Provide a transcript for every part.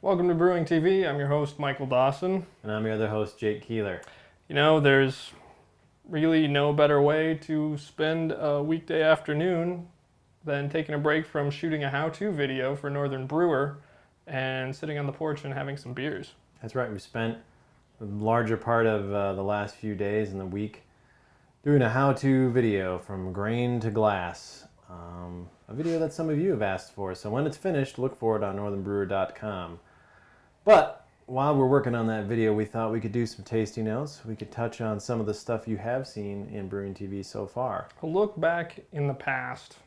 Welcome to Brewing TV. I'm your host, Michael Dawson. And I'm your other host, Jake Keeler. You know, there's really no better way to spend a weekday afternoon than taking a break from shooting a how-to video for Northern Brewer and sitting on the porch and having some beers. That's right. We spent the larger part of the last few days in the week doing a how-to video from grain to glass. A video that some of you have asked for. So when it's finished, look for it on northernbrewer.com. But while we're working on that video, we thought we could do some tasting notes. We could touch on some of the stuff you have seen in Brewing TV so far. A look back in the past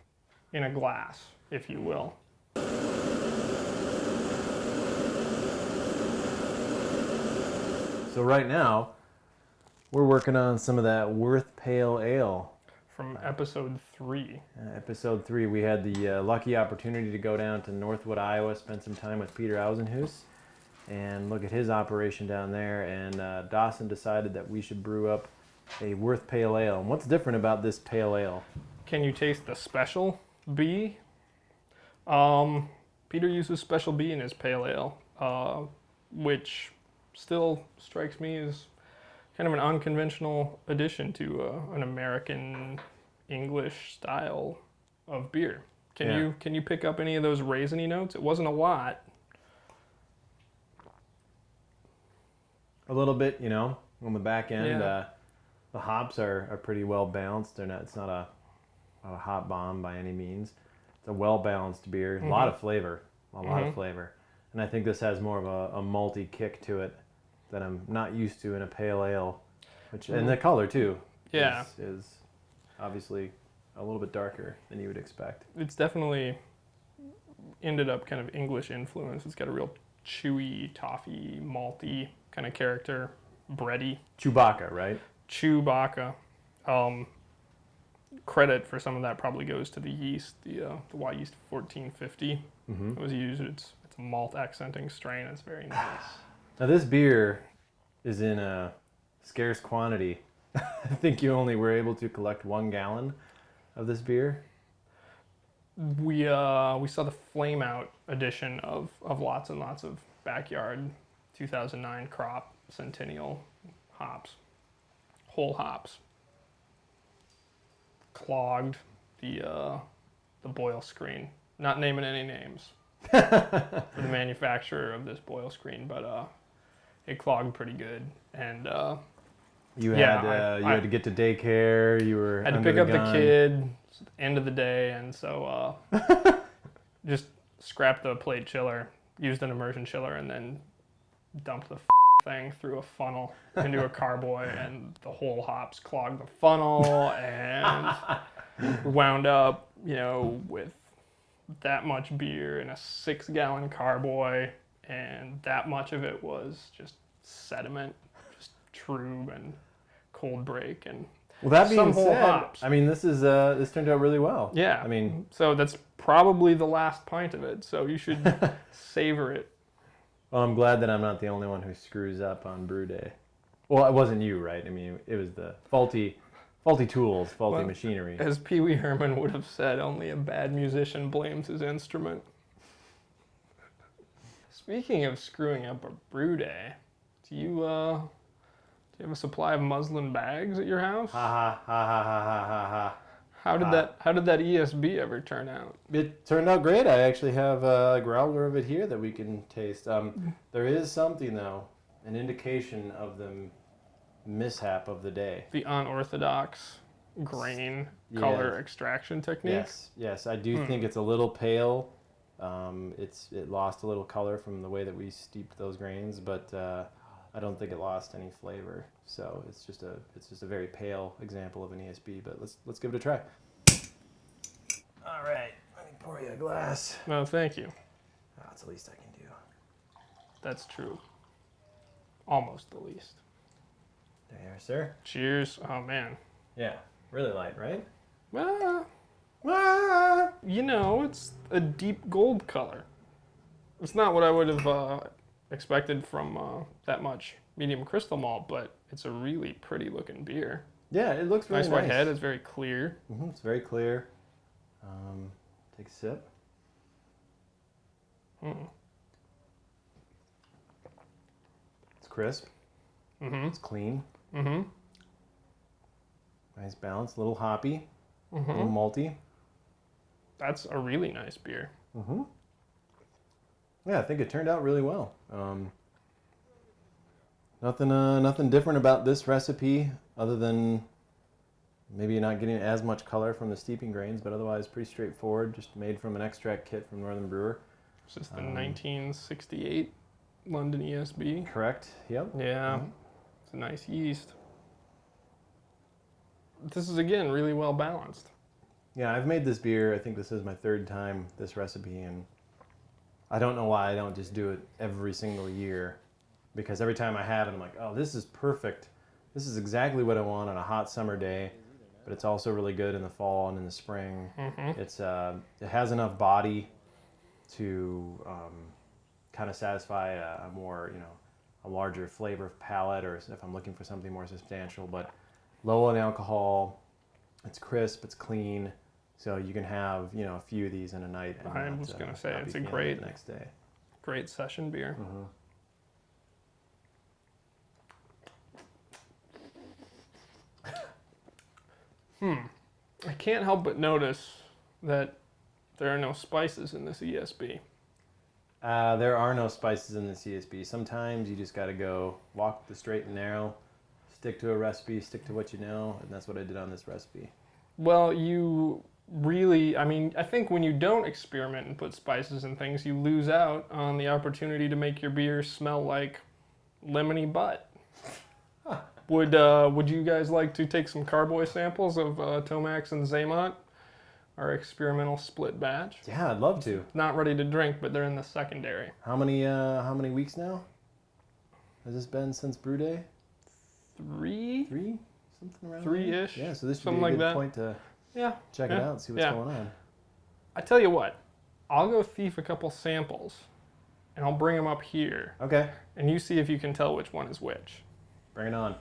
in a glass, if you will. So right now, we're working on some of that Worth Pale Ale. From episode 3. Episode 3, we had the lucky opportunity to go down to Northwood, Iowa, spend some time with Peter Ausenhuis, and look at his operation down there. And Dawson decided that we should brew up a Worth Pale Ale. And what's different about this pale ale? Can you taste the special B? Peter uses special B in his pale ale, which still strikes me as kind of an unconventional addition to an American English style of beer. Can you pick up any of those raisiny notes? It wasn't a lot. A little bit, you know, on the back end. The hops are pretty well balanced. It's not a hop bomb by any means. It's a well balanced beer. A lot of flavor, a lot of flavor. And I think this has more of a malty kick to it that I'm not used to in a pale ale, and the color too. Is obviously a little bit darker than you would expect. It's definitely ended up kind of English influence. It's got a real chewy, toffee, malty kind of character, bready. Chewbacca, right? Chewbacca. Credit for some of that probably goes to the yeast, the Y yeast 1450. It was used. It's a malt accenting strain. It's very nice. Now this beer is in a scarce quantity. I think you only were able to collect 1 gallon of this beer. We saw the Flame Out edition of lots and lots of backyard 2009 crop Centennial hops, whole hops. Clogged the boil screen. Not naming any names for the manufacturer of this boil screen, but it clogged pretty good. And you had to get to daycare. You were had to pick up the kid. End of the day, and so just scrapped the plate chiller, used an immersion chiller, and then dumped the thing through a funnel into a carboy, and the whole hops clogged the funnel, and wound up, with that much beer in a 6-gallon carboy, and that much of it was just sediment, just trub and cold break, and well, that being some whole said, hops. I mean, this turned out really well. Yeah. I mean, so that's probably the last pint of it, so you should savor it. Well, I'm glad that I'm not the only one who screws up on brew day. Well, it wasn't you, right? I mean, it was the faulty tools, faulty machinery. As Pee Wee Herman would have said, only a bad musician blames his instrument. Speaking of screwing up a brew day, do you have a supply of muslin bags at your house? Ha ha ha ha ha ha ha. How did that ESB ever turn out? It turned out great. I actually have a growler of it here that we can taste. There is something though, an indication of the mishap of the day. The unorthodox grain color extraction technique. Yes. I do think it's a little pale. It lost a little color from the way that we steeped those grains, but I don't think it lost any flavor. So it's just a very pale example of an ESB. But let's give it a try. All right, let me pour you a glass. No, thank you. That's the least I can do. That's true. Almost the least. There you are, sir. Cheers. Oh man. Yeah, really light, right? It's a deep gold color. It's not what I would have expected from that much medium crystal malt, but it's a really pretty looking beer. Yeah, it looks really nice. White head. It's very clear. It's very clear. Take a sip. crisp. Mm-hmm. It's clean. Mm-hmm. Nice balance. A little hoppy. Mm-hmm. A little malty. That's a really nice beer. Mm-hmm. Yeah, I think it turned out really well. Nothing different about this recipe other than maybe you're not getting as much color from the steeping grains, but otherwise pretty straightforward. Just made from an extract kit from Northern Brewer. It's just the 1968 London ESB. Correct. Yep. Yeah, it's a nice yeast. This is, again, really well balanced. Yeah, I've made this beer. I think this is my third time this recipe, and I don't know why I don't just do it every single year, because every time I have it, I'm like, oh, this is perfect. This is exactly what I want on a hot summer day, but it's also really good in the fall and in the spring. Mm-hmm. It has enough body to kind of satisfy a more, a larger flavor palette, or if I'm looking for something more substantial, but low in alcohol. It's crisp, it's clean, so you can have, a few of these in a night. And I was going to say, not it's be a feeling it the next day. great session beer. I can't help but notice that there are no spices in this ESB. There are no spices in the CSB. Sometimes you just got to go walk the straight and narrow, stick to a recipe, stick to what you know, and that's what I did on this recipe. Well, you really, I think when you don't experiment and put spices in things, you lose out on the opportunity to make your beer smell like lemony butt. Would you guys like to take some carboy samples of Tomax and Xamot, our experimental split batch? Yeah, I'd love to. Not ready to drink, but they're in the secondary. How many weeks now has this been since brew day? Three? Something around Three-ish. there? Yeah, so this should something be a like good that. point to check it out and see what's going on. I tell you what, I'll go thief a couple samples, and I'll bring them up here, Okay, and you see if you can tell which one is which. bring it on.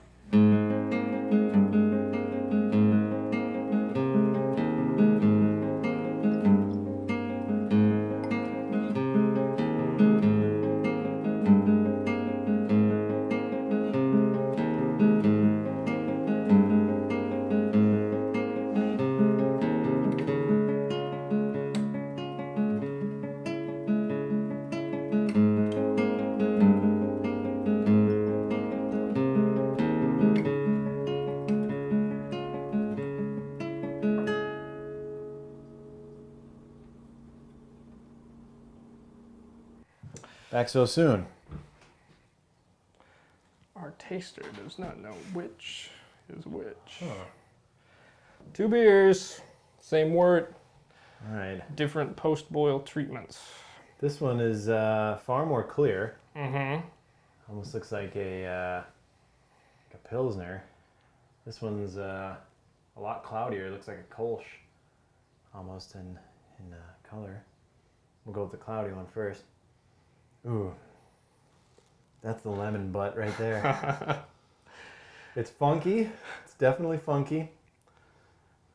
Back so soon. Our taster does not know which is which. Two beers, same wort, All right. different post-boil treatments. This one is far more clear. Mm-hmm. Almost looks like a Pilsner. This one's a lot cloudier. It looks like a Kolsch almost in color. We'll go with the cloudy one first. Ooh, that's the lemon butt right there. It's funky. It's definitely funky.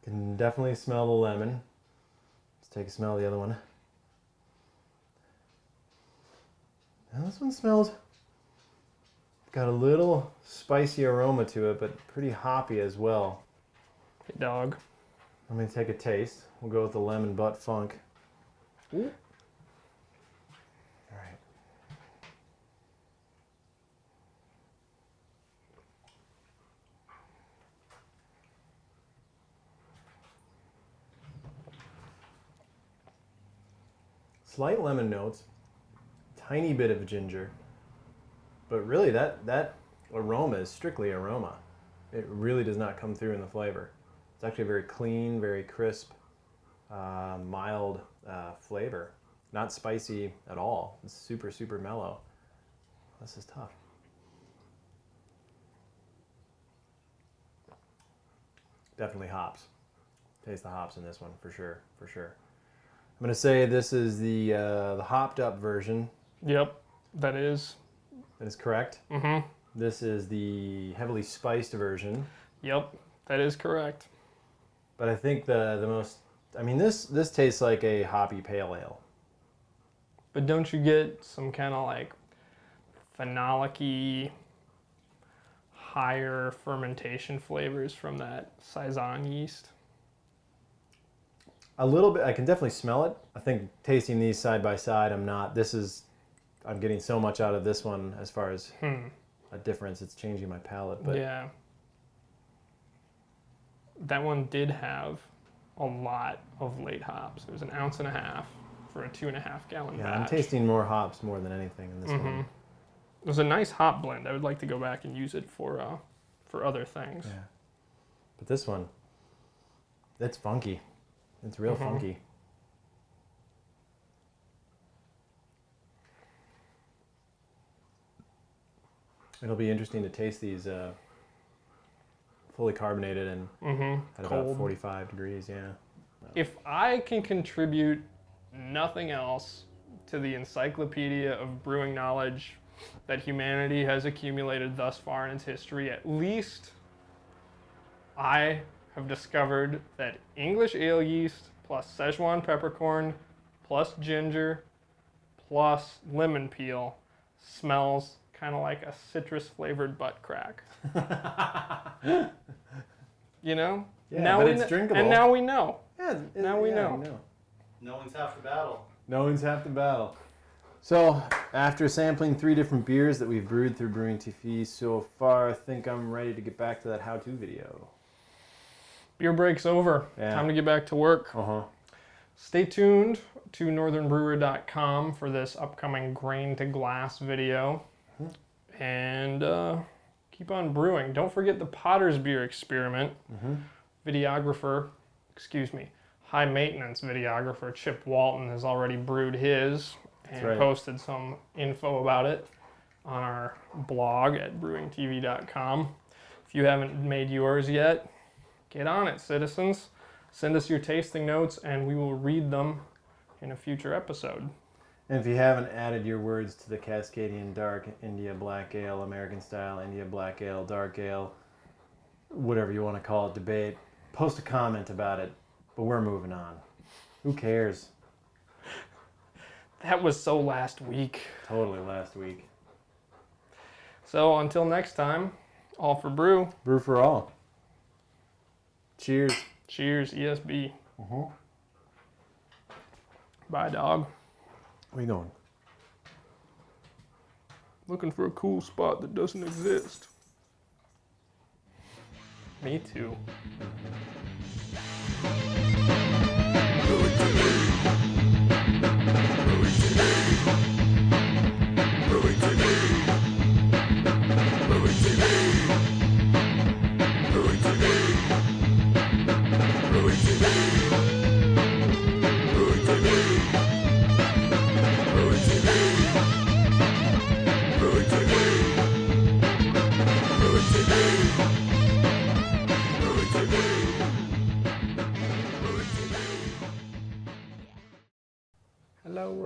Can definitely smell the lemon. Let's take a smell of the other one. Now this one smells, got a little spicy aroma to it, but pretty hoppy as well. Hey, dog. Let me take a taste. We'll go with the lemon butt funk. Ooh. All right. Slight lemon notes, tiny bit of ginger, but really that aroma is strictly aroma. It really does not come through in the flavor. It's actually very clean, very crisp, mild flavor. Not spicy at all. It's super, super mellow. This is tough. Definitely hops. Taste the hops in this one for sure, for sure. I'm gonna say this is the hopped up version. Yep, that is. That is correct. Mm-hmm. This is the heavily spiced version. Yep, that is correct. But I think the most, this tastes like a hoppy pale ale. But don't you get some kind of like phenolic-y higher fermentation flavors from that Saison yeast. A little bit. I can definitely smell it. I think tasting these side by side, I'm getting so much out of this one as far as a difference. It's changing my palate. But yeah. That one did have a lot of late hops. It was 1.5 ounces for a 2.5 gallon batch. I'm tasting more hops more than anything in this one. It was a nice hop blend. I would like to go back and use it for other things. Yeah. But this one, it's funky. It's real funky. It'll be interesting to taste these fully carbonated and at Cold. about 45 degrees, yeah. If I can contribute nothing else to the encyclopedia of brewing knowledge that humanity has accumulated thus far in its history, at least I have discovered that English ale yeast plus Szechuan peppercorn plus ginger plus lemon peel smells kind of like a citrus flavored butt crack. You know? Yeah, now but we it's drinkable. And now we know. Yeah, Now we know. No one's half the battle. No one's half the battle. So, after sampling 3 different beers that we've brewed through Brewing TV so far, I think I'm ready to get back to that how-to video. Beer break's over. Yeah. Time to get back to work. Uh-huh. Stay tuned to northernbrewer.com for this upcoming grain to glass video. And keep on brewing. Don't forget the Potter's Beer experiment. High maintenance videographer Chip Walton has already brewed his and posted some info about it on our blog at brewingtv.com. If you haven't made yours yet, get on it, citizens. Send us your tasting notes and we will read them in a future episode. And if you haven't added your words to the Cascadian Dark, India Black Ale, American Style, India Black Ale, Dark Ale, whatever you want to call it, debate, post a comment about it. But we're moving on. Who cares? That was so last week. Totally last week. So until next time, all for brew. Brew for all. Cheers. Cheers, ESB. Bye, dog. Where you going? Looking for a cool spot that doesn't exist. Me too.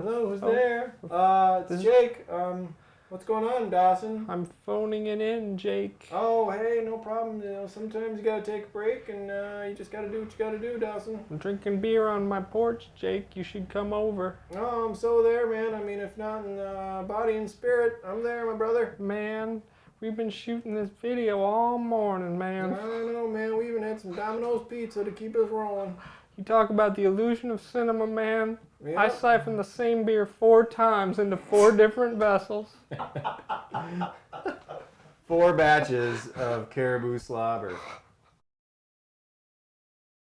Hello, who's there? It's Jake. What's going on, Dawson? I'm phoning it in, Jake. Oh, hey, no problem. You know, sometimes you gotta take a break, and you just gotta do what you gotta do, Dawson. I'm drinking beer on my porch, Jake. You should come over. Oh, I'm so there, man. I mean, if not in body and spirit, I'm there, my brother. Man, we've been shooting this video all morning, I man. don't know, man. We even had some Domino's pizza to keep us rolling. You talk about the illusion of cinema, man. Yep. I siphoned the same beer 4 times into 4 different vessels. 4 batches of caribou slobber.